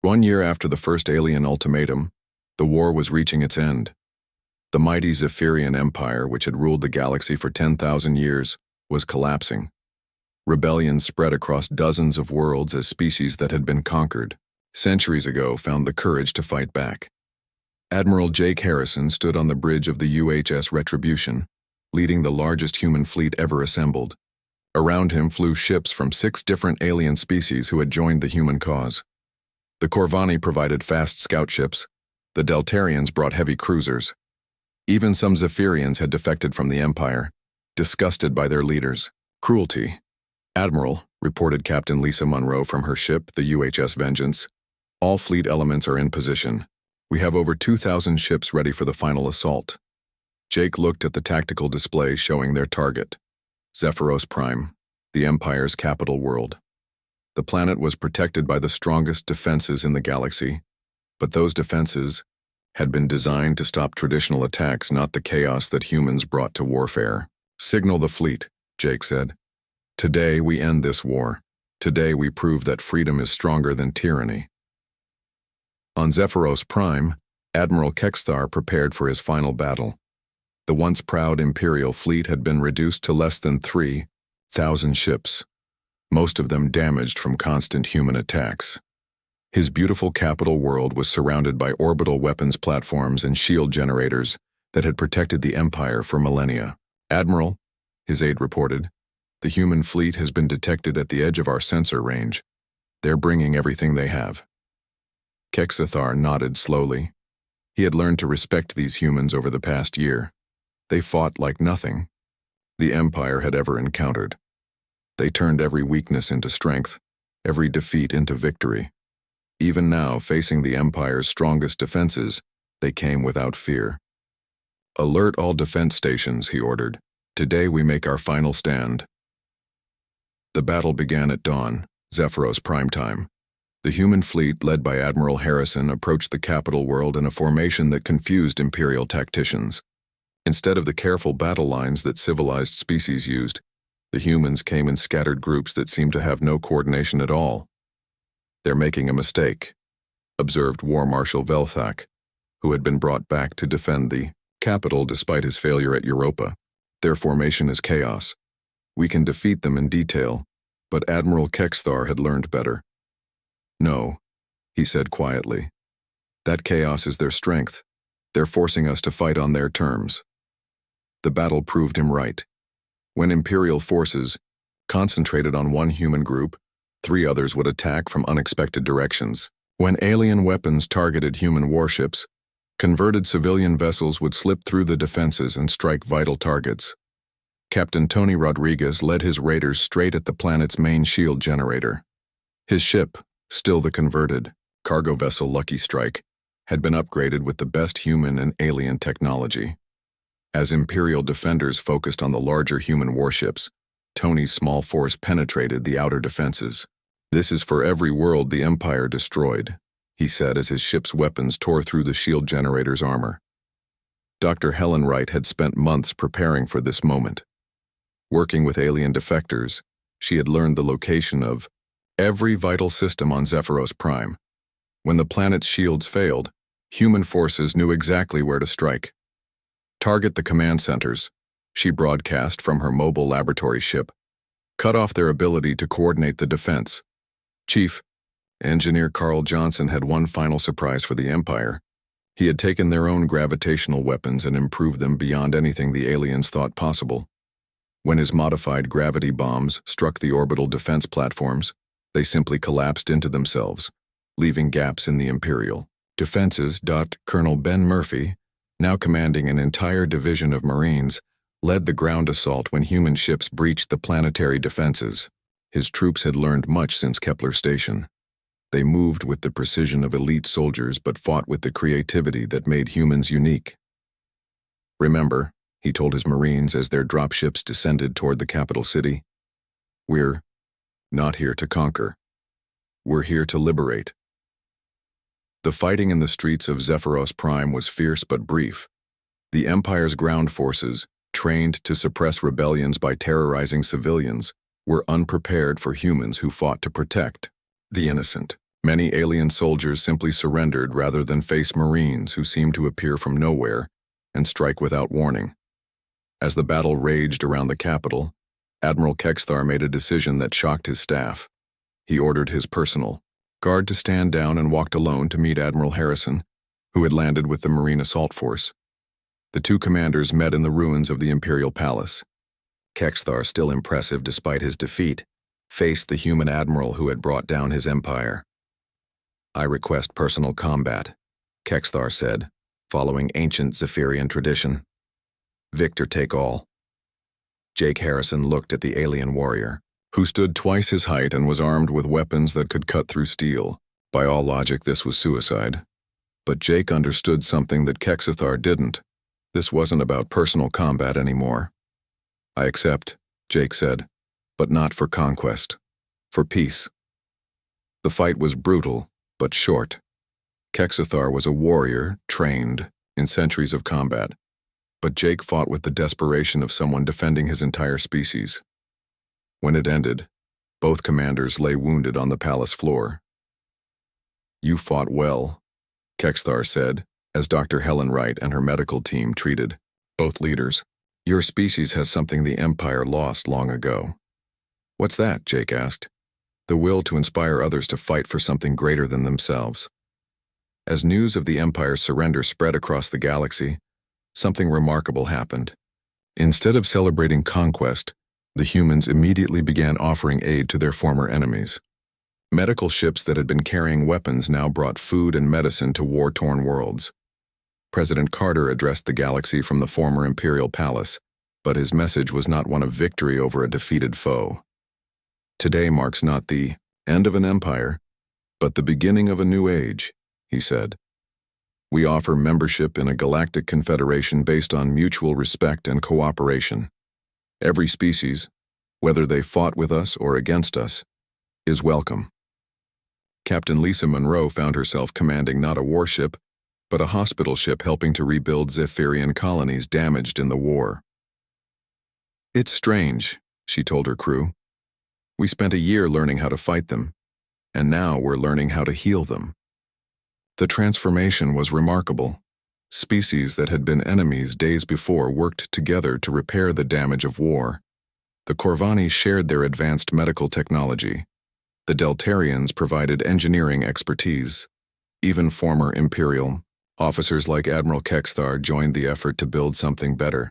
1 year after the first alien ultimatum, the war was reaching its end. The mighty Zephyrian Empire, which had ruled the galaxy for 10,000 years, was collapsing. Rebellions spread across dozens of worlds as species that had been conquered centuries ago found the courage to fight back. Admiral Jake Harrison stood on the bridge of the UHS Retribution, leading the largest human fleet ever assembled. Around him flew ships from 6 different alien species who had joined the human cause. The Corvani provided fast scout ships. The Deltarians brought heavy cruisers. Even some Zephyrians had defected from the Empire, disgusted by their leaders' cruelty. "Admiral," reported Captain Lisa Munro from her ship, the UHS Vengeance, "all fleet elements are in position. We have over 2,000 ships ready for the final assault." Jake looked at the tactical display showing their target, Zephyros Prime, the Empire's capital world. The planet was protected by the strongest defenses in the galaxy, but those defenses had been designed to stop traditional attacks, not the chaos that humans brought to warfare. "Signal the fleet," Jake said. "Today we end this war. Today we prove that freedom is stronger than tyranny." On Zephyros Prime, Admiral Kexthar prepared for his final battle. The once proud Imperial fleet had been reduced to less than 3,000 ships, most of them damaged from constant human attacks. His beautiful capital world was surrounded by orbital weapons platforms and shield generators that had protected the Empire for millennia. "Admiral," his aide reported, "the human fleet has been detected at the edge of our sensor range. They're bringing everything they have." Kexthar nodded slowly. He had learned to respect these humans over the past year. They fought like nothing the Empire had ever encountered. They turned every weakness into strength, every defeat into victory. Even now, facing the Empire's strongest defenses, they came without fear. "Alert all defense stations," he ordered. "Today we make our final stand." The battle began at dawn, Zephyros Prime Time. The human fleet, led by Admiral Harrison, approached the capital world in a formation that confused Imperial tacticians. Instead of the careful battle lines that civilized species used, the humans came in scattered groups that seemed to have no coordination at all. "They're making a mistake," observed War Marshal Velthak, who had been brought back to defend the capital despite his failure at Europa. "Their formation is chaos. We can defeat them in detail, but Admiral Kexthar had learned better." "No," he said quietly. "That chaos is their strength. They're forcing us to fight on their terms." The battle proved him right. When Imperial forces concentrated on one human group, 3 others would attack from unexpected directions. When alien weapons targeted human warships, converted civilian vessels would slip through the defenses and strike vital targets. Captain Tony Rodriguez led his raiders straight at the planet's main shield generator. His ship, still the converted cargo vessel Lucky Strike, had been upgraded with the best human and alien technology. As Imperial defenders focused on the larger human warships, Tony's small force penetrated the outer defenses. "This is for every world the Empire destroyed," he said as his ship's weapons tore through the shield generator's armor. Dr. Helen Wright had spent months preparing for this moment. Working with alien defectors, she had learned the location of every vital system on Zephyros Prime. When the planet's shields failed, human forces knew exactly where to strike. "Target the command centers," she broadcast from her mobile laboratory ship. "Cut off their ability to coordinate the defense." Chief, Engineer Carl Johnson had one final surprise for the Empire. He had taken their own gravitational weapons and improved them beyond anything the aliens thought possible. When his modified gravity bombs struck the orbital defense platforms, they simply collapsed into themselves, leaving gaps in the Imperial defenses. Colonel Ben Murphy, now commanding an entire division of Marines, led the ground assault when human ships breached the planetary defenses. His troops had learned much since Kepler Station. They moved with the precision of elite soldiers but fought with the creativity that made humans unique. "Remember," he told his Marines as their dropships descended toward the capital city, "we're not here to conquer. We're here to liberate." The fighting in the streets of Zephyros Prime was fierce but brief. The Empire's ground forces, trained to suppress rebellions by terrorizing civilians, were unprepared for humans who fought to protect the innocent. Many alien soldiers simply surrendered rather than face Marines who seemed to appear from nowhere and strike without warning. As the battle raged around the capital, Admiral Kexthar made a decision that shocked his staff. He ordered his personal guard to stand down and walked alone to meet Admiral Harrison, who had landed with the Marine Assault Force. The two commanders met in the ruins of the Imperial Palace. Kexthar, still impressive despite his defeat, faced the human admiral who had brought down his empire. "I request personal combat," Kexthar said, following ancient Zephyrian tradition. "Victor take all." Jake Harrison looked at the alien warrior, who stood twice his height and was armed with weapons that could cut through steel. By all logic, this was suicide. But Jake understood something that Kexthar didn't. This wasn't about personal combat anymore. "I accept," Jake said, "but not for conquest. For peace." The fight was brutal, but short. Kexthar was a warrior, trained in centuries of combat, but Jake fought with the desperation of someone defending his entire species. When it ended, both commanders lay wounded on the palace floor. "You fought well," Kexthar said, as Dr. Helen Wright and her medical team treated both leaders. "Your species has something the Empire lost long ago." "What's that?" Jake asked. "The will to inspire others to fight for something greater than themselves." As news of the Empire's surrender spread across the galaxy, something remarkable happened. Instead of celebrating conquest, the humans immediately began offering aid to their former enemies. Medical ships that had been carrying weapons now brought food and medicine to war-torn worlds. President Carter addressed the galaxy from the former Imperial Palace, but his message was not one of victory over a defeated foe. "Today marks not the end of an empire, but the beginning of a new age," he said. "We offer membership in a galactic confederation based on mutual respect and cooperation. Every species, whether they fought with us or against us, is welcome." Captain Lisa Monroe found herself commanding not a warship, but a hospital ship helping to rebuild Zephyrian colonies damaged in the war. "It's strange," she told her crew. "We spent a year learning how to fight them, and now we're learning how to heal them." The transformation was remarkable. Species that had been enemies days before worked together to repair the damage of war. The Corvani shared their advanced medical technology. The Deltarians provided engineering expertise. Even former Imperial officers like Admiral Kexthar joined the effort to build something better.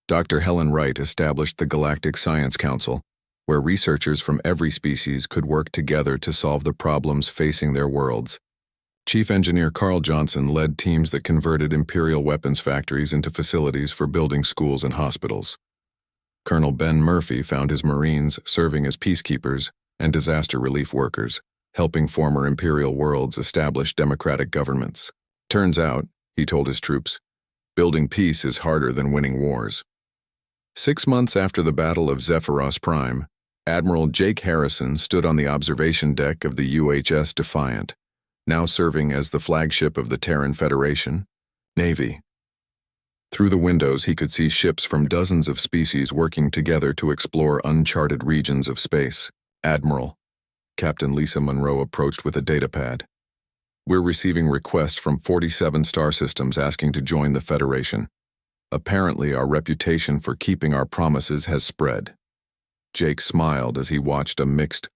Dr. Helen Wright established the Galactic Science Council, where researchers from every species could work together to solve the problems facing their worlds. Chief Engineer Carl Johnson led teams that converted Imperial weapons factories into facilities for building schools and hospitals. Colonel Ben Murphy found his Marines serving as peacekeepers and disaster relief workers, helping former Imperial worlds establish democratic governments. "Turns out," he told his troops, "building peace is harder than winning wars." 6 months after the Battle of Zephyros Prime, Admiral Jake Harrison stood on the observation deck of the UHS Defiant, now serving as the flagship of the Terran Federation, Navy. Through the windows he could see ships from dozens of species working together to explore uncharted regions of space. "Admiral," Captain Lisa Monroe approached with a datapad. "We're receiving requests from 47 star systems asking to join the Federation. Apparently our reputation for keeping our promises has spread." Jake smiled as he watched a mixed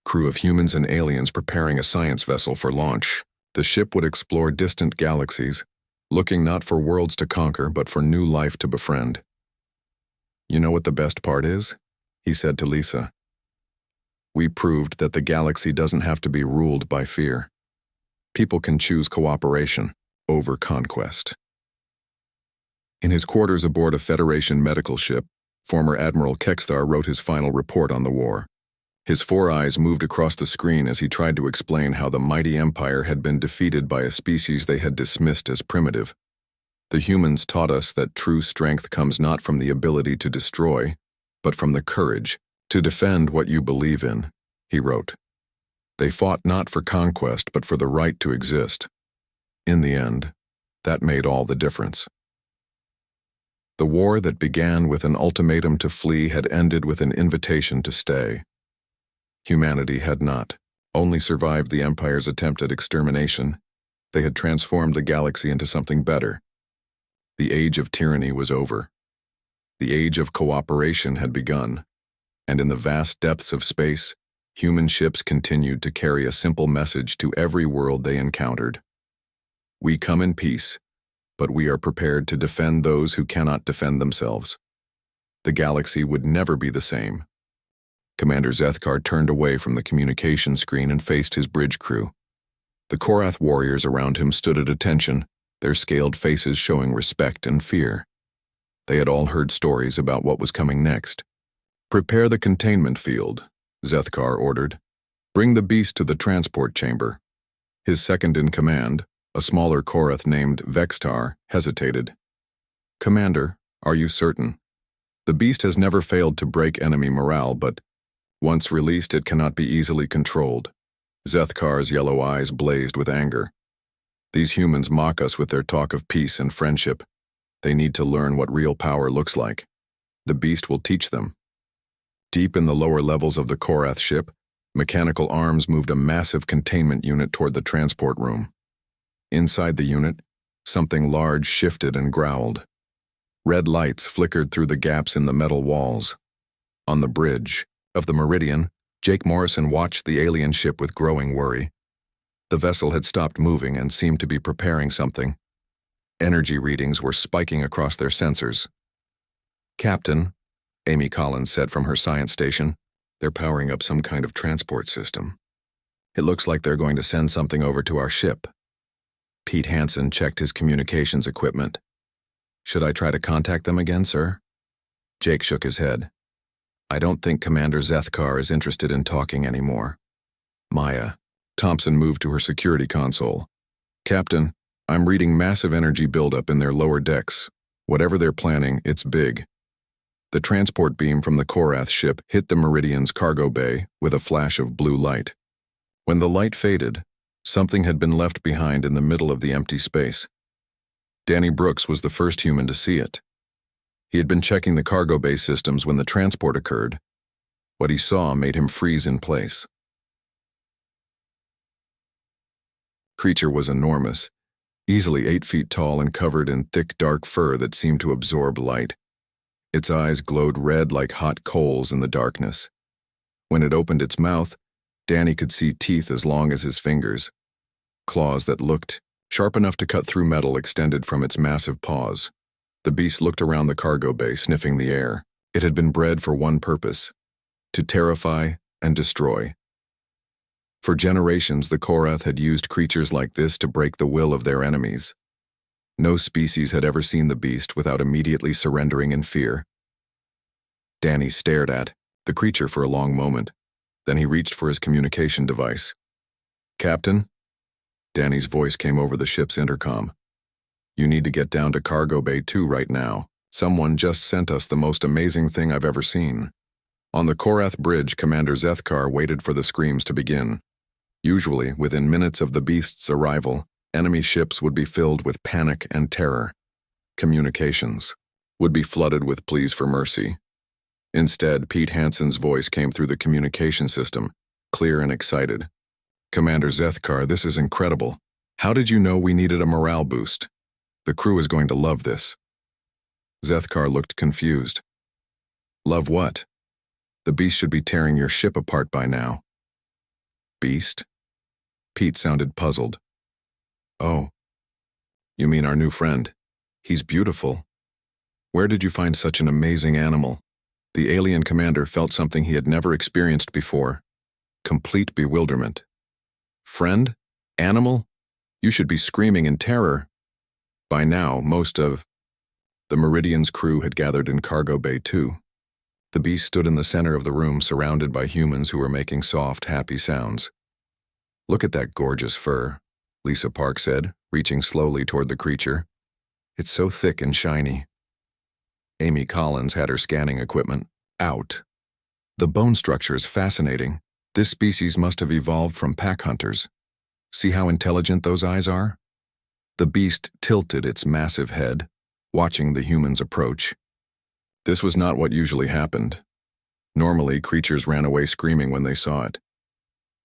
crew of humans and aliens preparing a science vessel for launch. The ship would explore distant galaxies, looking not for worlds to conquer but for new life to befriend. "You know what the best part is?" he said to Lisa. "We proved that the galaxy doesn't have to be ruled by fear. People can choose cooperation over conquest." In his quarters aboard a Federation medical ship, former Admiral Kexthar wrote his final report on the war. His 4 eyes moved across the screen as he tried to explain how the mighty Empire had been defeated by a species they had dismissed as primitive. "The humans taught us that true strength comes not from the ability to destroy, but from the courage to defend what you believe in," he wrote. "They fought not for conquest but for the right to exist. In the end, that made all the difference." The war that began with an ultimatum to flee had ended with an invitation to stay. Humanity had not. only survived the Empire's attempt at extermination. They had transformed the galaxy into something better. The age of tyranny was over. The age of cooperation had begun, and in the vast depths of space, human ships continued to carry a simple message to every world they encountered. We come in peace, but we are prepared to defend those who cannot defend themselves. The galaxy would never be the same. Commander Zethkar turned away from the communication screen and faced his bridge crew. The Korath warriors around him stood at attention, their scaled faces showing respect and fear. They had all heard stories about what was coming next. "Prepare the containment field," Zethkar ordered. "Bring the beast to the transport chamber." His second-in-command, a smaller Korath named Vextar, hesitated. "Commander, are you certain? The beast has never failed to break enemy morale, but once released it cannot be easily controlled." Zethkar's yellow eyes blazed with anger. "These humans mock us with their talk of peace and friendship. They need to learn what real power looks like. The beast will teach them." Deep in the lower levels of the Korath ship, mechanical arms moved a massive containment unit toward the transport room. Inside the unit, something large shifted and growled. Red lights flickered through the gaps in the metal walls. On the bridge of the Meridian, Jake Morrison watched the alien ship with growing worry. The vessel had stopped moving and seemed to be preparing something. Energy readings were spiking across their sensors. "Captain," Amy Collins said from her science station, "they're powering up some kind of transport system. It looks like they're going to send something over to our ship." Pete Hansen checked his communications equipment. "Should I try to contact them again, sir?" Jake shook his head. "I don't think Commander Zethkar is interested in talking anymore." Maya. Thompson moved to her security console. "Captain, I'm reading massive energy buildup in their lower decks. Whatever they're planning, it's big." The transport beam from the Korath ship hit the Meridian's cargo bay with a flash of blue light. When the light faded, something had been left behind in the middle of the empty space. Danny Brooks was the first human to see it. He had been checking the cargo bay systems when the transport occurred. What he saw made him freeze in place. Creature was enormous, easily 8 feet tall and covered in thick dark fur that seemed to absorb light. Its eyes glowed red like hot coals in the darkness. When it opened its mouth, Danny could see teeth as long as his fingers. Claws that looked sharp enough to cut through metal extended from its massive paws. The beast looked around the cargo bay, sniffing the air. It had been bred for one purpose: to terrify and destroy. For generations, the Korath had used creatures like this to break the will of their enemies. No species had ever seen the beast without immediately surrendering in fear. Danny stared at the creature for a long moment. Then he reached for his communication device. "Captain?" Danny's voice came over the ship's intercom. "You need to get down to Cargo Bay 2 right now. Someone just sent us the most amazing thing I've ever seen." On the Korath bridge, Commander Zethkar waited for the screams to begin. Usually, within minutes of the beast's arrival, enemy ships would be filled with panic and terror. Communications would be flooded with pleas for mercy. Instead, Pete Hansen's voice came through the communication system, clear and excited. "Commander Zethkar, this is incredible. How did you know we needed a morale boost? The crew is going to love this." Zethkar looked confused. "Love what? The beast should be tearing your ship apart by now." "Beast?" Pete sounded puzzled. "Oh, you mean our new friend. He's beautiful. Where did you find such an amazing animal?" The alien commander felt something he had never experienced before: complete bewilderment. "Friend? Animal? You should be screaming in terror." By now, most of the Meridian's crew had gathered in Cargo Bay 2. The beast stood in the center of the room, surrounded by humans who were making soft, happy sounds. "Look at that gorgeous fur," Lisa Park said, reaching slowly toward the creature. "It's so thick and shiny." Amy Collins had her scanning equipment out. "The bone structure is fascinating. This species must have evolved from pack hunters. See how intelligent those eyes are?" The beast tilted its massive head, watching the humans approach. This was not what usually happened. Normally, creatures ran away screaming when they saw it.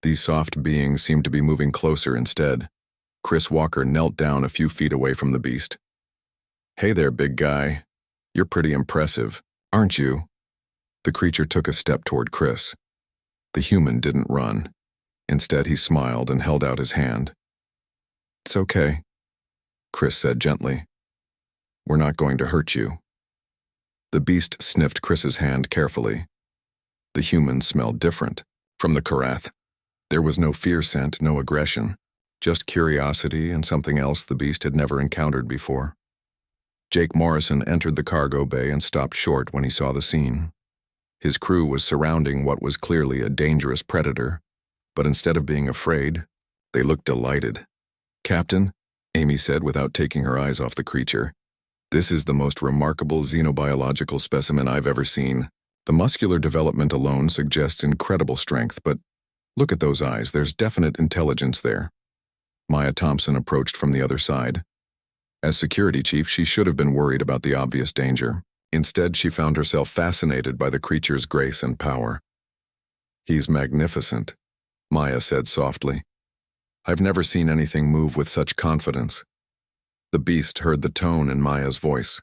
These soft beings seemed to be moving closer instead. Chris Walker knelt down a few feet away from the beast. "Hey there, big guy. You're pretty impressive, aren't you?" The creature took a step toward Chris. The human didn't run. Instead, he smiled and held out his hand. "It's okay," Chris said gently. "We're not going to hurt you." The beast sniffed Chris's hand carefully. The human smelled different. From the Karath, there was no fear scent, no aggression, just curiosity and something else the beast had never encountered before. Jake Morrison entered the cargo bay and stopped short when he saw the scene. His crew was surrounding what was clearly a dangerous predator, but instead of being afraid, they looked delighted. "Captain," Amy said without taking her eyes off the creature, "this is the most remarkable xenobiological specimen I've ever seen. The muscular development alone suggests incredible strength, but look at those eyes, there's definite intelligence there." Maya Thompson approached from the other side. As security chief, she should have been worried about the obvious danger. Instead, she found herself fascinated by the creature's grace and power. "He's magnificent," Maya said softly. "I've never seen anything move with such confidence." The beast heard the tone in Maya's voice.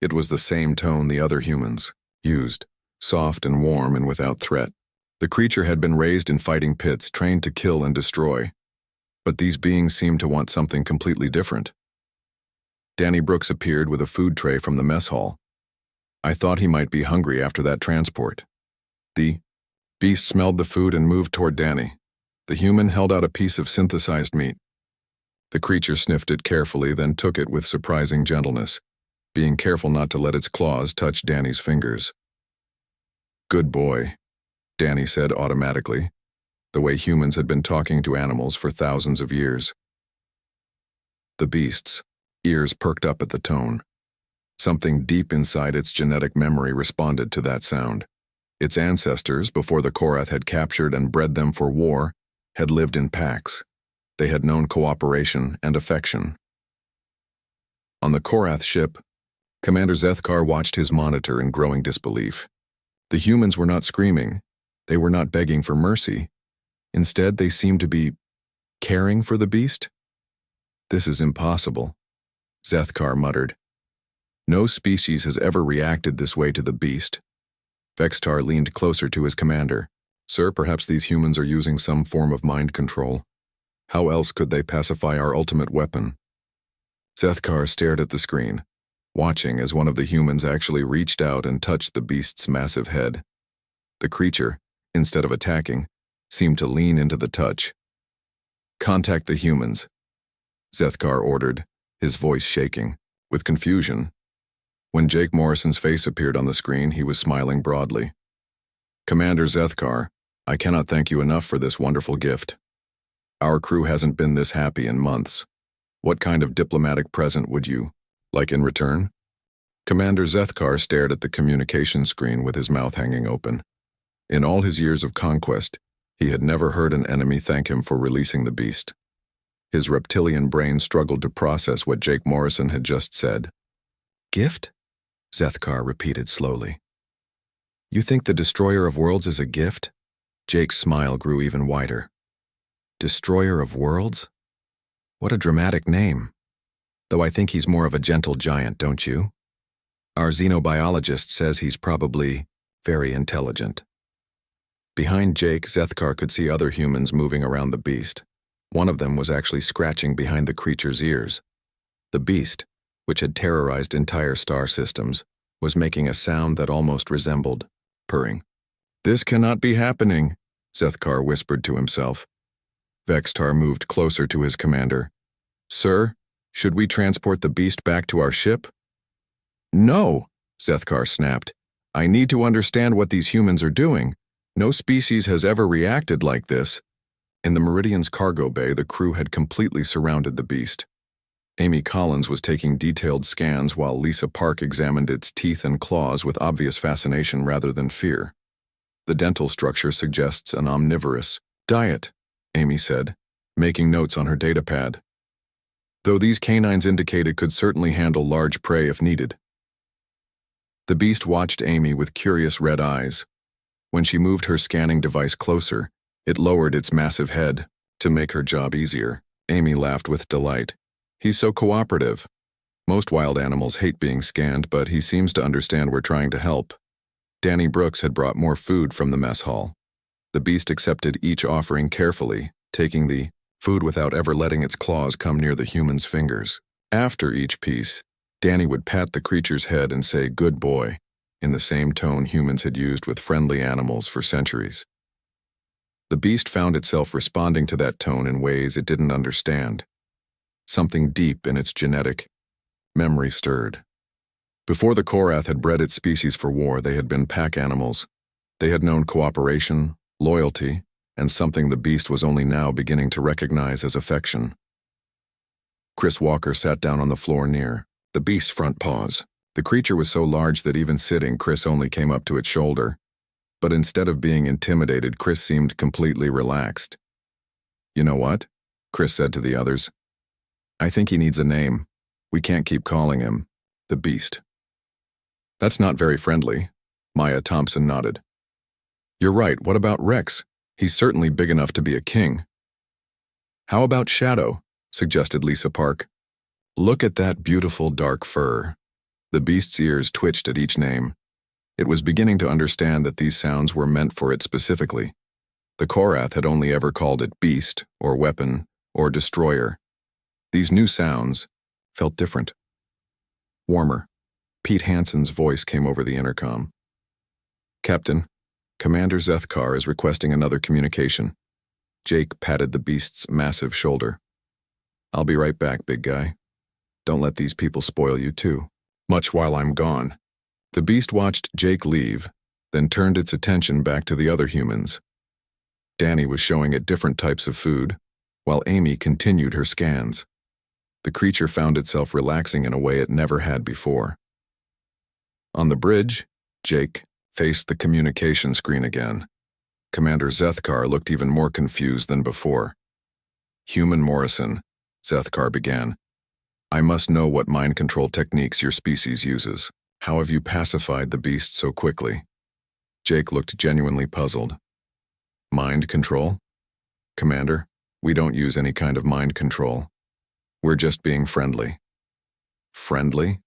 It was the same tone the other humans used, soft and warm and without threat. The creature had been raised in fighting pits, trained to kill and destroy. But these beings seemed to want something completely different. Danny Brooks appeared with a food tray from the mess hall. "I thought he might be hungry after that transport." The beast smelled the food and moved toward Danny. The human held out a piece of synthesized meat. The creature sniffed it carefully, then took it with surprising gentleness, being careful not to let its claws touch Danny's fingers. "Good boy," Danny said automatically, the way humans had been talking to animals for thousands of years. The beast's ears perked up at the tone. Something deep inside its genetic memory responded to that sound. Its ancestors, before the Korath had captured and bred them for war, had lived in packs. They had known cooperation and affection. On the Korath ship, Commander Zethkar watched his monitor in growing disbelief. The humans were not screaming. They were not begging for mercy. Instead, they seemed to be caring for the beast. "This is impossible," Zethkar muttered. "No species has ever reacted this way to the beast." Vextar leaned closer to his commander. "Sir, perhaps these humans are using some form of mind control. How else could they pacify our ultimate weapon?" Zethkar stared at the screen, watching as one of the humans actually reached out and touched the beast's massive head. The creature, instead of attacking, seemed to lean into the touch. "Contact the humans," Zethkar ordered, his voice shaking with confusion. When Jake Morrison's face appeared on the screen, he was smiling broadly. "Commander Zethkar, I cannot thank you enough for this wonderful gift. Our crew hasn't been this happy in months. What kind of diplomatic present would you like in return?" Commander Zethkar stared at the communication screen with his mouth hanging open. In all his years of conquest, he had never heard an enemy thank him for releasing the beast. His reptilian brain struggled to process what Jake Morrison had just said. "Gift?" Zethkar repeated slowly. "You think the Destroyer of Worlds is a gift?" Jake's smile grew even wider. "Destroyer of Worlds? What a dramatic name. Though I think he's more of a gentle giant, don't you? Our xenobiologist says he's probably very intelligent." Behind Jake, Zethkar could see other humans moving around the beast. One of them was actually scratching behind the creature's ears. The beast, which had terrorized entire star systems, was making a sound that almost resembled purring. "This cannot be happening," Zethkar whispered to himself. Vextar moved closer to his commander. "Sir, should we transport the beast back to our ship?" "No," Zethkar snapped. "I need to understand what these humans are doing. No species has ever reacted like this." In the Meridian's cargo bay, the crew had completely surrounded the beast. Amy Collins was taking detailed scans while Lisa Park examined its teeth and claws with obvious fascination rather than fear. "The dental structure suggests an omnivorous diet," Amy said, making notes on her datapad. "Though these canines indicate it could certainly handle large prey if needed." The beast watched Amy with curious red eyes. When she moved her scanning device closer, It lowered its massive head. To make her job easier, Amy laughed with delight. He's so cooperative. Most wild animals hate being scanned, but he seems to understand we're trying to help. Danny Brooks had brought more food from the mess hall. The beast accepted each offering carefully, taking the food without ever letting its claws come near the human's fingers. After each piece, Danny would pat the creature's head and say, "Good boy," in the same tone humans had used with friendly animals for centuries. The beast found itself responding to that tone in ways it didn't understand. Something deep in its genetic memory stirred. Before the Korath had bred its species for war, they had been pack animals. They had known cooperation, loyalty, and something the beast was only now beginning to recognize as affection. Chris Walker sat down on the floor near the beast's front paws. The creature was so large that even sitting, Chris only came up to its shoulder. But instead of being intimidated, Chris seemed completely relaxed. "You know what?" Chris said to the others. "I think he needs a name. We can't keep calling him the Beast." "That's not very friendly," Maya Thompson nodded. "You're right, what about Rex? He's certainly big enough to be a king." "How about Shadow?" suggested Lisa Park. "Look at that beautiful dark fur." The beast's ears twitched at each name. It was beginning to understand that these sounds were meant for it specifically. The Korath had only ever called it beast, or weapon, or destroyer. These new sounds felt different. Warmer. Pete Hansen's voice came over the intercom. "Captain, Commander Zethkar is requesting another communication." Jake patted the beast's massive shoulder. "I'll be right back, big guy. Don't let these people spoil you too much while I'm gone." The beast watched Jake leave, then turned its attention back to the other humans. Danny was showing it different types of food, while Amy continued her scans. The creature found itself relaxing in a way it never had before. On the bridge, Jake faced the communication screen again. Commander Zethkar looked even more confused than before. "Human Morrison," Zethkar began. "I must know what mind control techniques your species uses. How have you pacified the beast so quickly?" Jake looked genuinely puzzled. "Mind control? Commander, we don't use any kind of mind control. We're just being friendly." "Friendly?"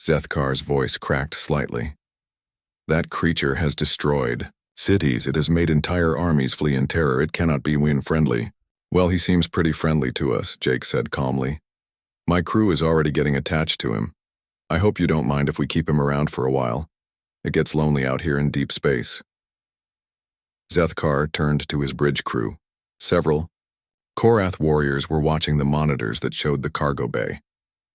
Zethkar's voice cracked slightly. "That creature has destroyed cities. It has made entire armies flee in terror. It cannot be friendly." "Well, he seems pretty friendly to us," Jake said calmly. "My crew is already getting attached to him. I hope you don't mind if we keep him around for a while. It gets lonely out here in deep space." Zethkar turned to his bridge crew. Several Korath warriors were watching the monitors that showed the cargo bay.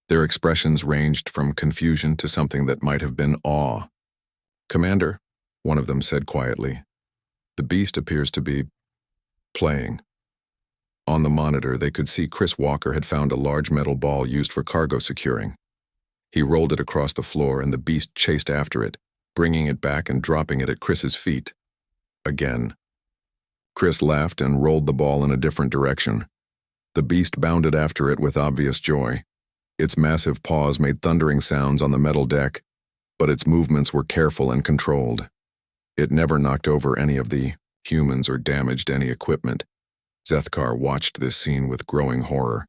Their expressions ranged from confusion to something that might have been awe. "Commander," one of them said quietly, "the beast appears to be playing." On the monitor, they could see Chris Walker had found a large metal ball used for cargo securing. He rolled it across the floor and the beast chased after it, bringing it back and dropping it at Chris's feet. Again. Chris laughed and rolled the ball in a different direction. The beast bounded after it with obvious joy. Its massive paws made thundering sounds on the metal deck, but its movements were careful and controlled. It never knocked over any of the humans or damaged any equipment. Zethkar watched this scene with growing horror.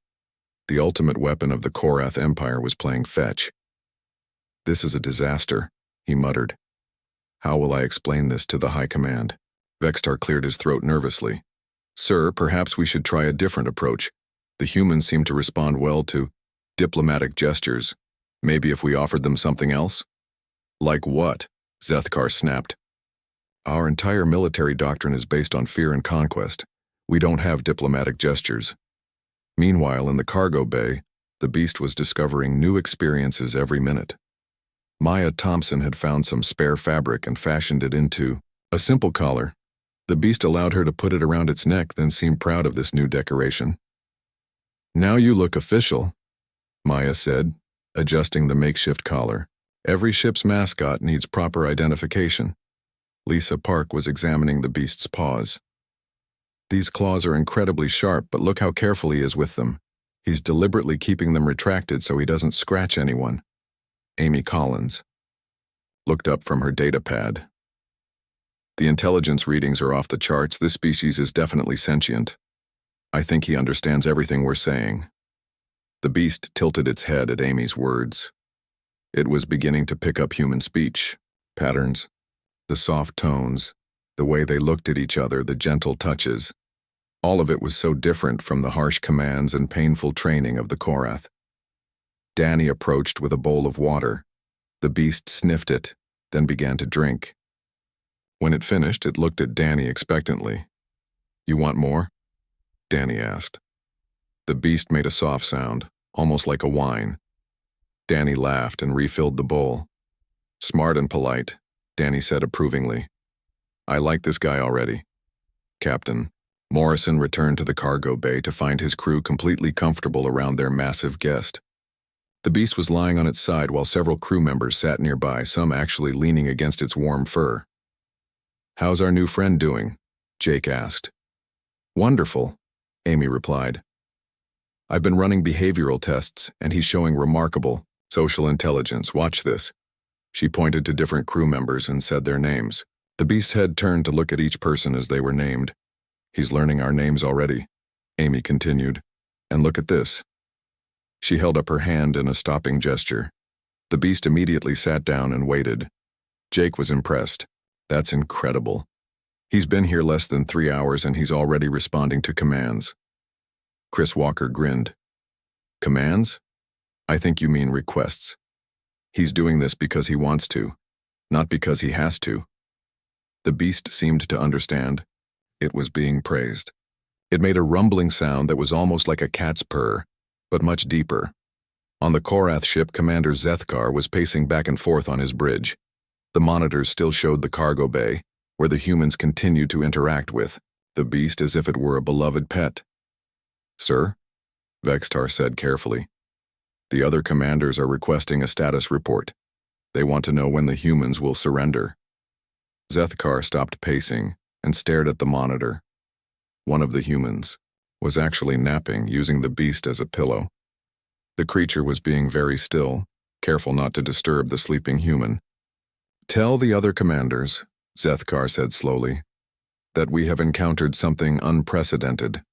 The ultimate weapon of the Korath Empire was playing fetch. "This is a disaster," he muttered. "How will I explain this to the High Command?" Vextar cleared his throat nervously. "Sir, perhaps we should try a different approach. The humans seem to respond well to diplomatic gestures. Maybe if we offered them something else?" "Like what?" Zethkar snapped. "Our entire military doctrine is based on fear and conquest. We don't have diplomatic gestures." Meanwhile, in the cargo bay, the beast was discovering new experiences every minute. Maya Thompson had found some spare fabric and fashioned it into a simple collar. The beast allowed her to put it around its neck, then seemed proud of this new decoration. "Now you look official," Maya said, adjusting the makeshift collar. "Every ship's mascot needs proper identification." Lisa Park was examining the beast's paws. "These claws are incredibly sharp, but look how careful he is with them. He's deliberately keeping them retracted so he doesn't scratch anyone." Amy Collins looked up from her data pad. The intelligence readings are off the charts. This species is definitely sentient. I think he understands everything we're saying. The beast tilted its head at Amy's words. It was beginning to pick up human speech, patterns, the soft tones, the way they looked at each other, the gentle touches. All of it was so different from the harsh commands and painful training of the Korath. Danny approached with a bowl of water. The beast sniffed it, then began to drink. When it finished, it looked at Danny expectantly. "You want more?" Danny asked. The beast made a soft sound, almost like a whine. Danny laughed and refilled the bowl. "Smart and polite," Danny said approvingly. "I like this guy already." Captain Morrison returned to the cargo bay to find his crew completely comfortable around their massive guest. The beast was lying on its side while several crew members sat nearby, some actually leaning against its warm fur. "How's our new friend doing?" Jake asked. "Wonderful," Amy replied. "I've been running behavioral tests, and he's showing remarkable social intelligence. Watch this." She pointed to different crew members and said their names. The beast's head turned to look at each person as they were named. "He's learning our names already," Amy continued. "And look at this." She held up her hand in a stopping gesture. The beast immediately sat down and waited. Jake was impressed. "That's incredible. He's been here less than 3 hours and he's already responding to commands." Chris Walker grinned. "Commands? I think you mean requests. He's doing this because he wants to, not because he has to." The beast seemed to understand. It was being praised. It made a rumbling sound that was almost like a cat's purr, but much deeper. On the Korath ship, Commander Zethkar was pacing back and forth on his bridge. The monitors still showed the cargo bay, where the humans continued to interact with the beast as if it were a beloved pet. "Sir," Vextar said carefully, "the other commanders are requesting a status report. They want to know when the humans will surrender." Zethkar stopped pacing and stared at the monitor. One of the humans was actually napping, using the beast as a pillow. The creature was being very still, careful not to disturb the sleeping human. "Tell the other commanders," Zethkar said slowly, "that we have encountered something unprecedented.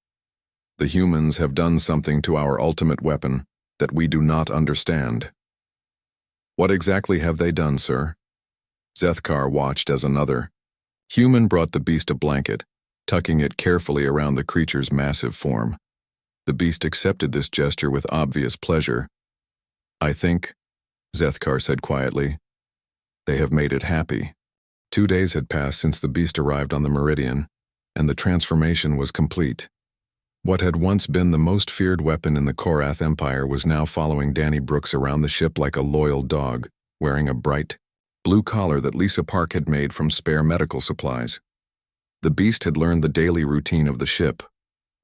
The humans have done something to our ultimate weapon that we do not understand." "What exactly have they done, sir?" Zethkar watched as another human brought the beast a blanket, tucking it carefully around the creature's massive form. The beast accepted this gesture with obvious pleasure. "I think," Zethkar said quietly, "they have made it happy." 2 days had passed since the beast arrived on the Meridian, and the transformation was complete. What had once been the most feared weapon in the Korath Empire was now following Danny Brooks around the ship like a loyal dog, wearing a bright blue collar that Lisa Park had made from spare medical supplies. The beast had learned the daily routine of the ship.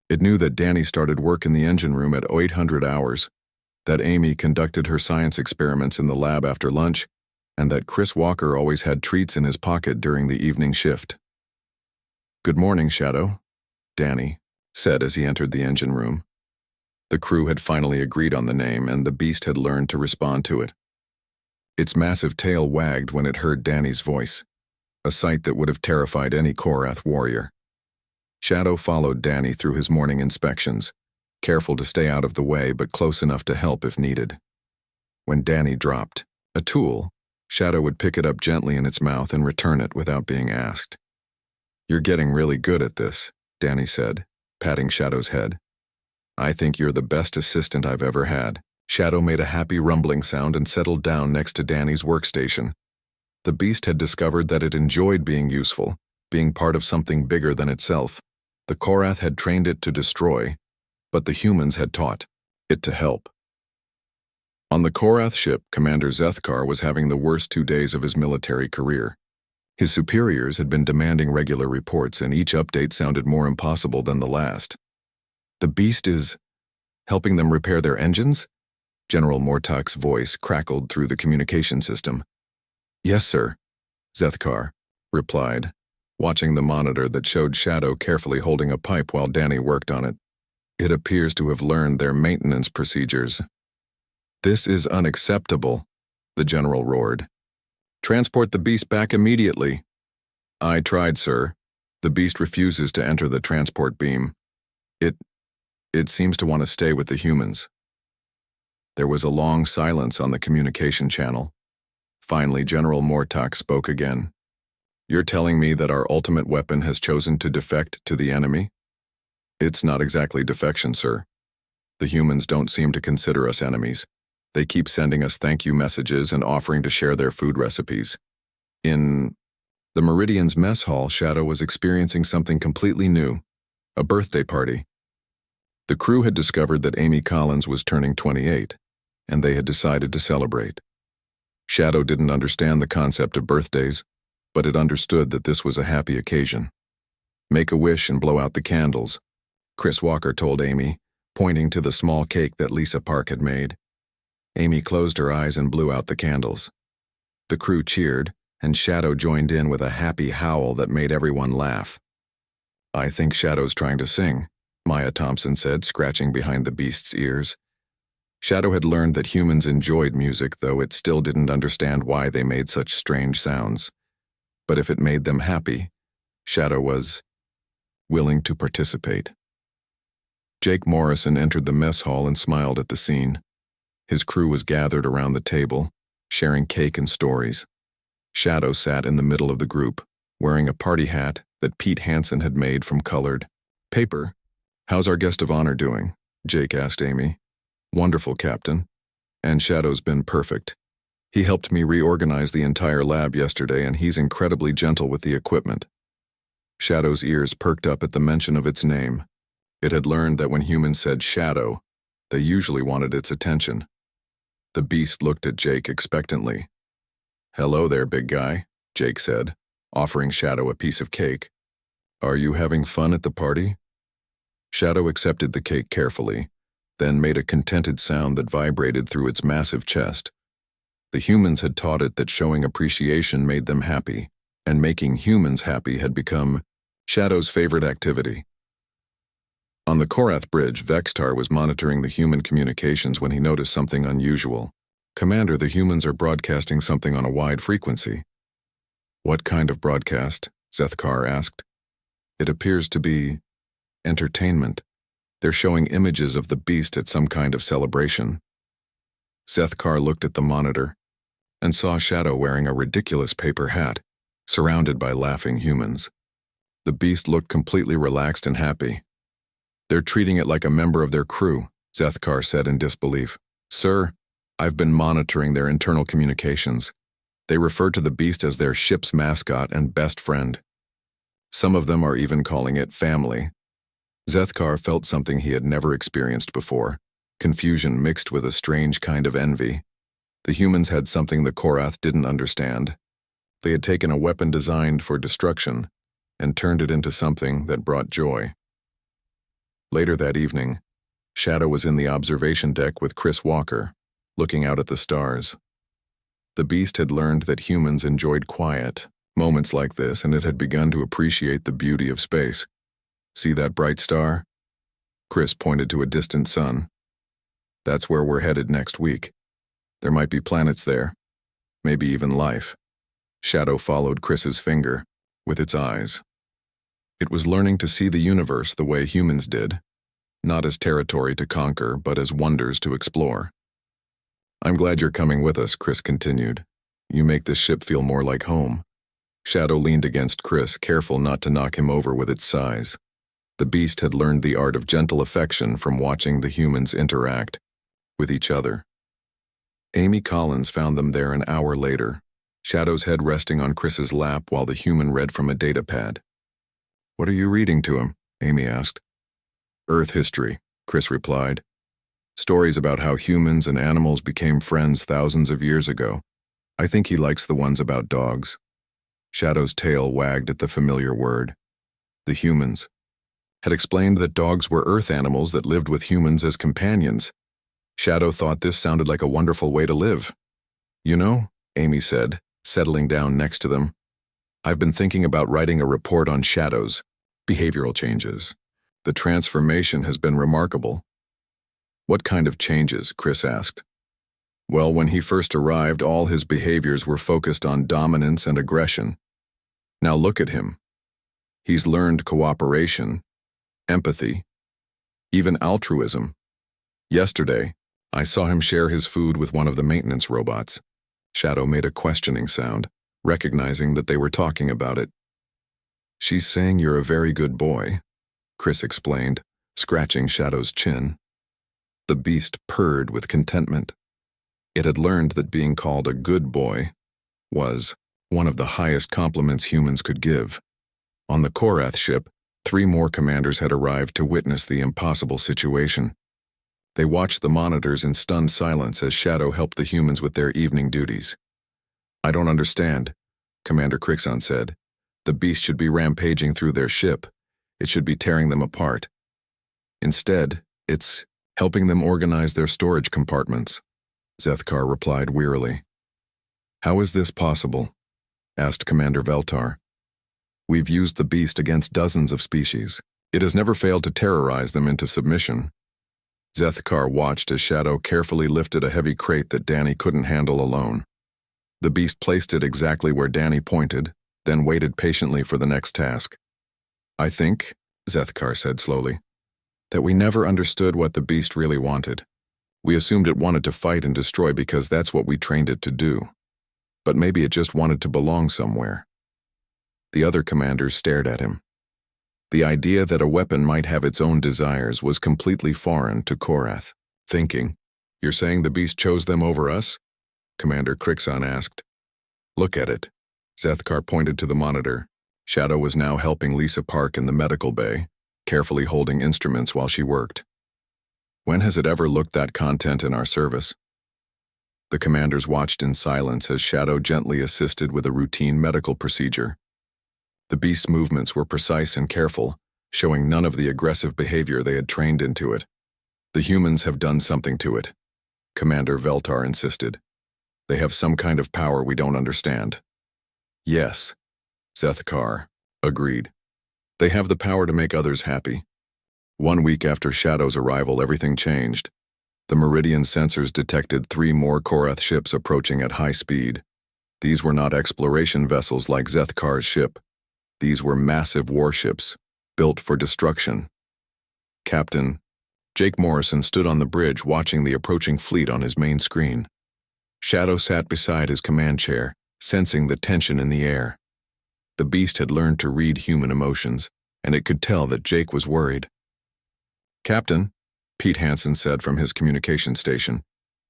It knew that Danny started work in the engine room at 800 hours, that Amy conducted her science experiments in the lab after lunch, and that Chris Walker always had treats in his pocket during the evening shift. "Good morning, Shadow," Danny said as he entered the engine room. The crew had finally agreed on the name, and the beast had learned to respond to it. Its massive tail wagged when it heard Danny's voice, a sight that would have terrified any Korath warrior. Shadow followed Danny through his morning inspections, careful to stay out of the way but close enough to help if needed. When Danny dropped a tool, Shadow would pick it up gently in its mouth and return it without being asked. "You're getting really good at this," Danny said, patting Shadow's head. "I think you're the best assistant I've ever had." Shadow made a happy rumbling sound and settled down next to Danny's workstation. The beast had discovered that it enjoyed being useful, being part of something bigger than itself. The Korath had trained it to destroy, but the humans had taught it to help. On the Korath ship, Commander Zethkar was having the worst 2 days of his military career. His superiors had been demanding regular reports, and each update sounded more impossible than the last. "The beast is helping them repair their engines?" General Mortak's voice crackled through the communication system. "Yes, sir," Zethkar replied, watching the monitor that showed Shadow carefully holding a pipe while Danny worked on it. "It appears to have learned their maintenance procedures." "This is unacceptable," the general roared. "Transport the beast back immediately." I tried, sir. The beast refuses to enter the transport beam. It seems to want to stay with the humans. There was a long silence on the communication channel. Finally, General Mortak spoke again. You're telling me that our ultimate weapon has chosen to defect to the enemy? It's not exactly defection, sir. The humans don't seem to consider us enemies. They keep sending us thank you messages and offering to share their food recipes. In the Meridian's mess hall, Shadow was experiencing something completely new, a birthday party. The crew had discovered that Amy Collins was turning 28, and they had decided to celebrate. Shadow didn't understand the concept of birthdays, but it understood that this was a happy occasion. Make a wish and blow out the candles, Chris Walker told Amy, pointing to the small cake that Lisa Park had made. Amy closed her eyes and blew out the candles. The crew cheered, and Shadow joined in with a happy howl that made everyone laugh. I think Shadow's trying to sing, Maya Thompson said, scratching behind the beast's ears. Shadow had learned that humans enjoyed music, though it still didn't understand why they made such strange sounds. But if it made them happy, Shadow was willing to participate. Jake Morrison entered the mess hall and smiled at the scene. His crew was gathered around the table, sharing cake and stories. Shadow sat in the middle of the group, wearing a party hat that Pete Hansen had made from colored paper. How's our guest of honor doing? Jake asked Amy. Wonderful, Captain. And Shadow's been perfect. He helped me reorganize the entire lab yesterday, and he's incredibly gentle with the equipment. Shadow's ears perked up at the mention of its name. It had learned that when humans said Shadow, they usually wanted its attention. The beast looked at Jake expectantly. Hello there, big guy, Jake said, offering Shadow a piece of cake. Are you having fun at the party? Shadow accepted the cake carefully, then made a contented sound that vibrated through its massive chest. The humans had taught it that showing appreciation made them happy, and making humans happy had become Shadow's favorite activity. On the Korath Bridge, Vextar was monitoring the human communications when he noticed something unusual. Commander, the humans are broadcasting something on a wide frequency. What kind of broadcast? Zethkar asked. It appears to be entertainment. They're showing images of the beast at some kind of celebration. Zethkar looked at the monitor and saw Shadow wearing a ridiculous paper hat, surrounded by laughing humans. The beast looked completely relaxed and happy. They're treating it like a member of their crew, Zethkar said in disbelief. Sir, I've been monitoring their internal communications. They refer to the beast as their ship's mascot and best friend. Some of them are even calling it family. Zethkar felt something he had never experienced before, confusion mixed with a strange kind of envy. The humans had something the Korath didn't understand. They had taken a weapon designed for destruction and turned it into something that brought joy. Later that evening, Shadow was in the observation deck with Chris Walker, looking out at the stars. The beast had learned that humans enjoyed quiet, moments like this, and it had begun to appreciate the beauty of space. See that bright star? Chris pointed to a distant sun. That's where we're headed next week. There might be planets there, maybe even life. Shadow followed Chris's finger with its eyes. It was learning to see the universe the way humans did, not as territory to conquer, but as wonders to explore. I'm glad you're coming with us, Chris continued. You make this ship feel more like home. Shadow leaned against Chris, careful not to knock him over with its size. The beast had learned the art of gentle affection from watching the humans interact with each other. Amy Collins found them there an hour later, Shadow's head resting on Chris's lap while the human read from a datapad. What are you reading to him? Amy asked. Earth history, Chris replied. Stories about how humans and animals became friends thousands of years ago. I think he likes the ones about dogs. Shadow's tail wagged at the familiar word. The humans had explained that dogs were earth animals that lived with humans as companions. Shadow thought this sounded like a wonderful way to live. You know, Amy said, settling down next to them, I've been thinking about writing a report on Shadow's behavioral changes. The transformation has been remarkable. What kind of changes? Chris asked. Well, when he first arrived, all his behaviors were focused on dominance and aggression. Now look at him. He's learned cooperation, empathy, even altruism. Yesterday, I saw him share his food with one of the maintenance robots. Shadow made a questioning sound, recognizing that they were talking about it. She's saying you're a very good boy, Chris explained, scratching Shadow's chin. The beast purred with contentment. It had learned that being called a good boy was one of the highest compliments humans could give. On the Korath ship, 3 more commanders had arrived to witness the impossible situation. They watched the monitors in stunned silence as Shadow helped the humans with their evening duties. I don't understand, Commander Crixon said. The beast should be rampaging through their ship. It should be tearing them apart. Instead, it's helping them organize their storage compartments, Zethkar replied wearily. How is this possible? Asked Commander Veltar. We've used the beast against dozens of species. It has never failed to terrorize them into submission. Zethkar watched as Shadow carefully lifted a heavy crate that Danny couldn't handle alone. The beast placed it exactly where Danny pointed, then waited patiently for the next task. I think, Zethkar said slowly, that we never understood what the beast really wanted. We assumed it wanted to fight and destroy because that's what we trained it to do. But maybe it just wanted to belong somewhere. The other commanders stared at him. The idea that a weapon might have its own desires was completely foreign to Korath. Thinking, you're saying the beast chose them over us? Commander Crixon asked. Look at it. Zethkar pointed to the monitor. Shadow was now helping Lisa Park in the medical bay, carefully holding instruments while she worked. When has it ever looked that content in our service? The commanders watched in silence as Shadow gently assisted with a routine medical procedure. The beast's movements were precise and careful, showing none of the aggressive behavior they had trained into it. The humans have done something to it, Commander Veltar insisted. They have some kind of power we don't understand. Yes, Zethkar agreed. They have the power to make others happy. 1 week after Shadow's arrival, everything changed. The Meridian sensors detected 3 more Korath ships approaching at high speed. These were not exploration vessels like Zethkar's ship. These were massive warships, built for destruction. Captain Jake Morrison stood on the bridge watching the approaching fleet on his main screen. Shadow sat beside his command chair, sensing the tension in the air. The beast had learned to read human emotions, and it could tell that Jake was worried. Captain, Pete Hansen said from his communication station,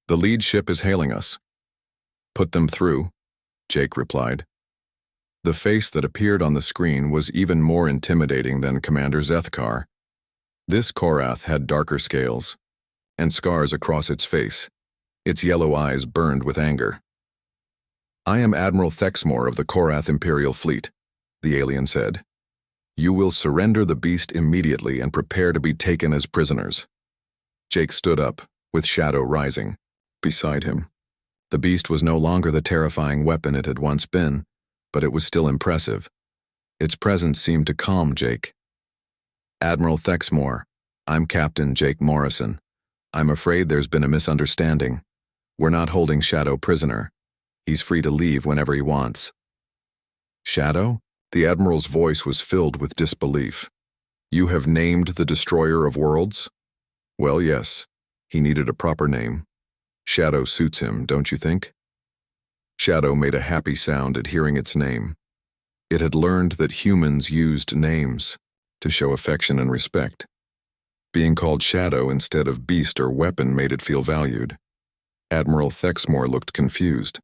the lead ship is hailing us. Put them through, Jake replied. The face that appeared on the screen was even more intimidating than Commander Zethkar. This Korath had darker scales and scars across its face. Its yellow eyes burned with anger. I am Admiral Thexmore of the Korath Imperial Fleet, the alien said. You will surrender the beast immediately and prepare to be taken as prisoners. Jake stood up, with Shadow rising beside him. The beast was no longer the terrifying weapon it had once been, but it was still impressive. Its presence seemed to calm Jake. Admiral Thexmore, I'm Captain Jake Morrison. I'm afraid there's been a misunderstanding. We're not holding Shadow prisoner. He's free to leave whenever he wants. Shadow? The Admiral's voice was filled with disbelief. You have named the Destroyer of Worlds? Well, yes. He needed a proper name. Shadow suits him, don't you think? Shadow made a happy sound at hearing its name. It had learned that humans used names to show affection and respect. Being called Shadow instead of beast or weapon made it feel valued. Admiral Thexmore looked confused.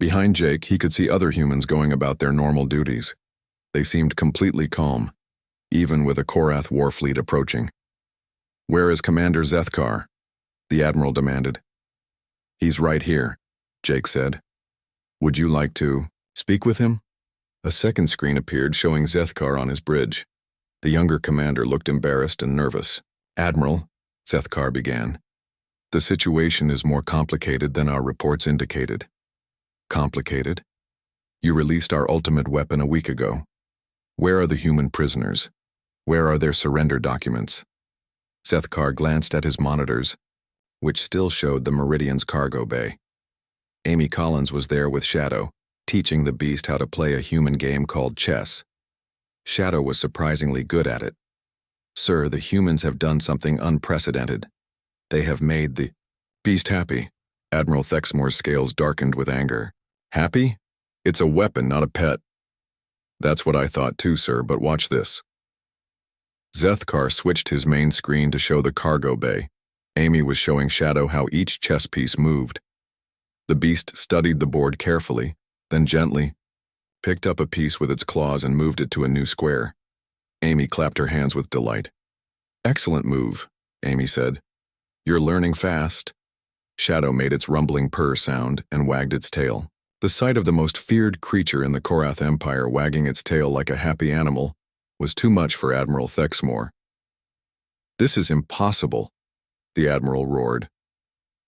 Behind Jake, he could see other humans going about their normal duties. They seemed completely calm, even with a Korath war fleet approaching. Where is Commander Zethkar? The Admiral demanded. He's right here, Jake said. Would you like to speak with him? A second screen appeared showing Zethkar on his bridge. The younger commander looked embarrassed and nervous. Admiral, Zethkar began. The situation is more complicated than our reports indicated. Complicated? You released our ultimate weapon a week ago. Where are the human prisoners? Where are their surrender documents? Zethkar glanced at his monitors, which still showed the Meridian's cargo bay. Amy Collins was there with Shadow, teaching the beast how to play a human game called chess. Shadow was surprisingly good at it. Sir, the humans have done something unprecedented. They have made the beast happy. Admiral Thexmore's scales darkened with anger. Happy? It's a weapon, not a pet. That's what I thought too, sir, but watch this. Zethkar switched his main screen to show the cargo bay. Amy was showing Shadow how each chess piece moved. The beast studied the board carefully, then gently picked up a piece with its claws and moved it to a new square. Amy clapped her hands with delight. Excellent move, Amy said. You're learning fast. Shadow made its rumbling purr sound and wagged its tail. The sight of the most feared creature in the Korath Empire wagging its tail like a happy animal was too much for Admiral Thexmore. This is impossible, the Admiral roared.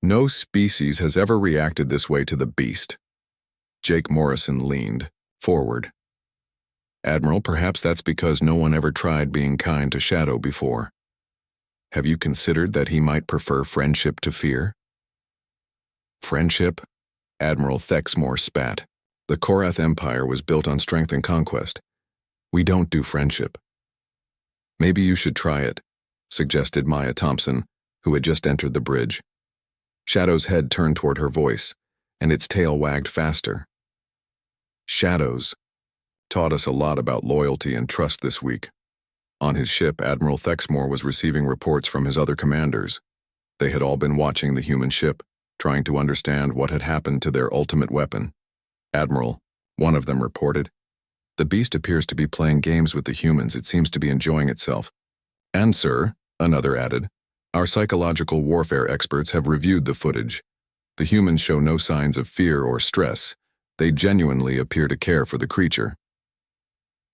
No species has ever reacted this way to the beast. Jake Morrison leaned forward. Admiral, perhaps that's because no one ever tried being kind to Shadow before. Have you considered that he might prefer friendship to fear? Friendship? Admiral Thexmore spat. The Korath Empire was built on strength and conquest. We don't do friendship. Maybe you should try it, suggested Maya Thompson, who had just entered the bridge. Shadow's head turned toward her voice, and its tail wagged faster. Shadows taught us a lot about loyalty and trust this week. On his ship, Admiral Thexmore was receiving reports from his other commanders. They had all been watching the human ship, trying to understand what had happened to their ultimate weapon. Admiral, one of them reported, the beast appears to be playing games with the humans. It seems to be enjoying itself. And, sir, another added, our psychological warfare experts have reviewed the footage. The humans show no signs of fear or stress. They genuinely appear to care for the creature.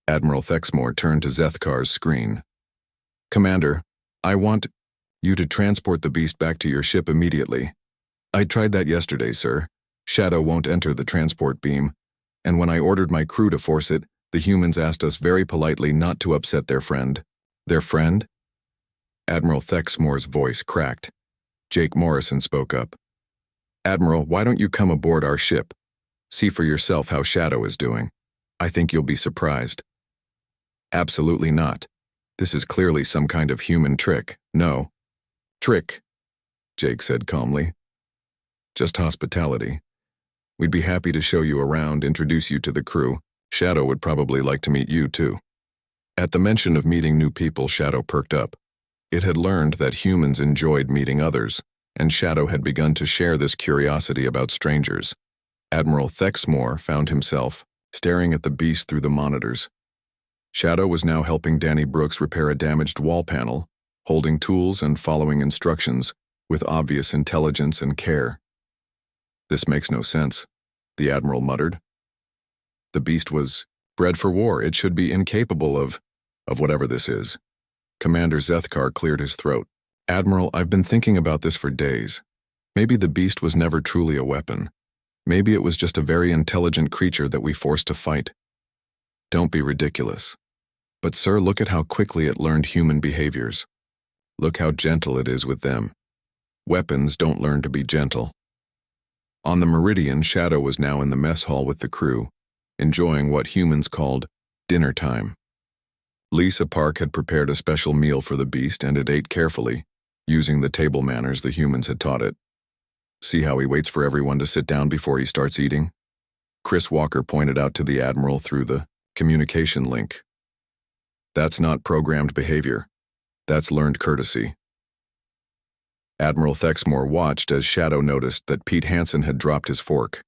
Admiral Thexmore turned to Zethkar's screen. Commander, I want you to transport the beast back to your ship immediately. I tried that yesterday, sir. Shadow won't enter the transport beam, and when I ordered my crew to force it, the humans asked us very politely not to upset their friend. Their friend? Admiral Thexmore's voice cracked. Jake Morrison spoke up. Admiral, why don't you come aboard our ship? See for yourself how Shadow is doing. I think you'll be surprised. Absolutely not. This is clearly some kind of human trick. No. Trick, Jake said calmly. Just hospitality. We'd be happy to show you around, introduce you to the crew. Shadow would probably like to meet you too. At the mention of meeting new people, Shadow perked up. It had learned that humans enjoyed meeting others, and Shadow had begun to share this curiosity about strangers. Admiral Thexmore found himself staring at the beast through the monitors. Shadow was now helping Danny Brooks repair a damaged wall panel, holding tools and following instructions with obvious intelligence and care. This makes no sense, the Admiral muttered. The beast was bred for war. It should be incapable of whatever this is. Commander Zethkar cleared his throat. Admiral, I've been thinking about this for days. Maybe the beast was never truly a weapon. Maybe it was just a very intelligent creature that we forced to fight. Don't be ridiculous. But sir, look at how quickly it learned human behaviors. Look how gentle it is with them. Weapons don't learn to be gentle. On the Meridian, Shadow was now in the mess hall with the crew, enjoying what humans called dinner time. Lisa Park had prepared a special meal for the beast, and it ate carefully, using the table manners the humans had taught it. See how he waits for everyone to sit down before he starts eating? Chris Walker pointed out to the Admiral through the communication link. That's not programmed behavior. That's learned courtesy. Admiral Thexmore watched as Shadow noticed that Pete Hansen had dropped his fork.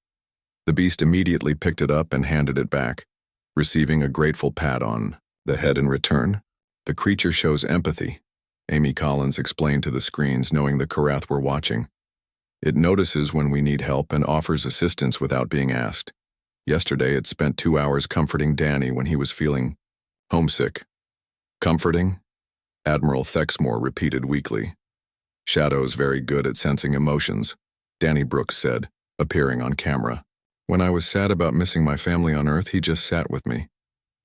The beast immediately picked it up and handed it back, receiving a grateful pat on the head in return. The creature shows empathy, Amy Collins explained to the screens, knowing the Korath were watching. It notices when we need help and offers assistance without being asked. Yesterday, it spent 2 hours comforting Danny when he was feeling homesick. Comforting? Admiral Thexmore repeated weakly. Shadow's very good at sensing emotions, Danny Brooks said, appearing on camera. When I was sad about missing my family on Earth, he just sat with me.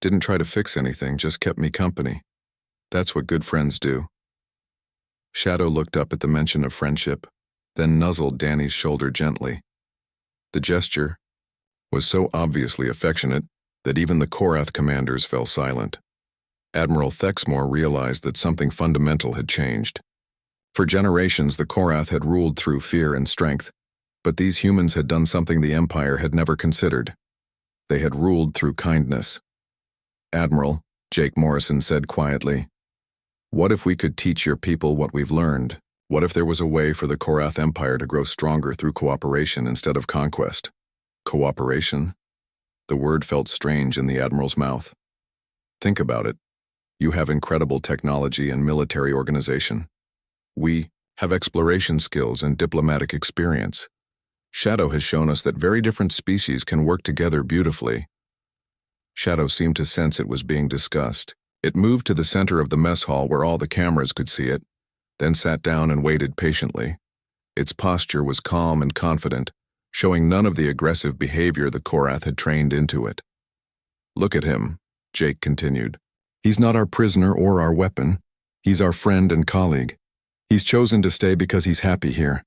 Didn't try to fix anything, just kept me company. That's what good friends do. Shadow looked up at the mention of friendship, then nuzzled Danny's shoulder gently. The gesture, was so obviously affectionate that even the Korath commanders fell silent. Admiral Thexmore realized that something fundamental had changed. For generations, the Korath had ruled through fear and strength, but these humans had done something the Empire had never considered. They had ruled through kindness. "Admiral," Jake Morrison said quietly, "what if we could teach your people what we've learned? What if there was a way for the Korath Empire to grow stronger through cooperation instead of conquest?" Cooperation? The word felt strange in the Admiral's mouth. Think about it. You have incredible technology and military organization. We have exploration skills and diplomatic experience. Shadow has shown us that very different species can work together beautifully. Shadow seemed to sense it was being discussed. It moved to the center of the mess hall where all the cameras could see it, then sat down and waited patiently. Its posture was calm and confident, showing none of the aggressive behavior the Korath had trained into it. "Look at him," Jake continued. "He's not our prisoner or our weapon. He's our friend and colleague. He's chosen to stay because he's happy here.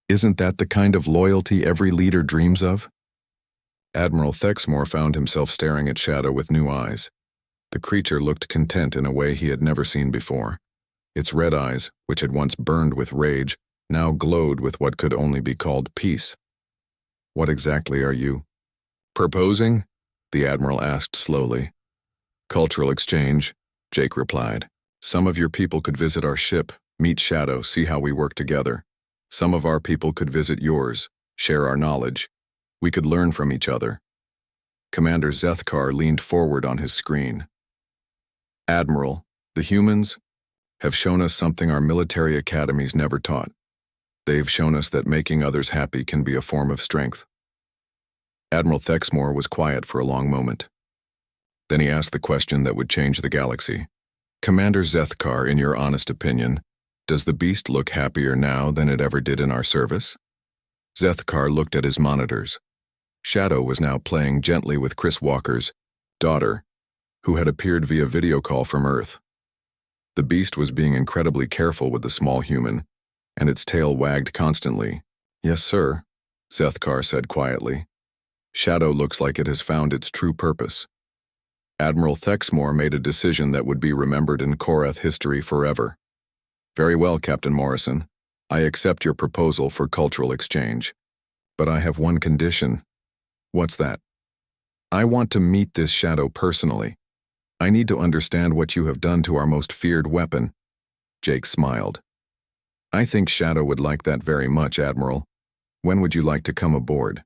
Isn't that the kind of loyalty every leader dreams of?" Admiral Thexmore found himself staring at Shadow with new eyes. The creature looked content in a way he had never seen before. Its red eyes, which had once burned with rage, now glowed with what could only be called peace. "What exactly are you proposing?" the Admiral asked slowly. "Cultural exchange," Jake replied. "Some of your people could visit our ship, meet Shadow, see how we work together. Some of our people could visit yours, share our knowledge. We could learn from each other." Commander Zethkar leaned forward on his screen. "Admiral, the humans have shown us something our military academies never taught. They've shown us that making others happy can be a form of strength." Admiral Thexmore was quiet for a long moment. Then he asked the question that would change the galaxy. "Commander Zethkar, in your honest opinion, does the beast look happier now than it ever did in our service?" Zethkar looked at his monitors. Shadow was now playing gently with Chris Walker's daughter, who had appeared via video call from Earth. The beast was being incredibly careful with the small human, and its tail wagged constantly. "Yes, sir," Zethkar said quietly. "Shadow looks like it has found its true purpose." Admiral Thexmore made a decision that would be remembered in Korath history forever. "Very well, Captain Morrison. I accept your proposal for cultural exchange. But I have one condition." "What's that?" "I want to meet this Shadow personally. I need to understand what you have done to our most feared weapon." Jake smiled. "I think Shadow would like that very much, Admiral. When would you like to come aboard?"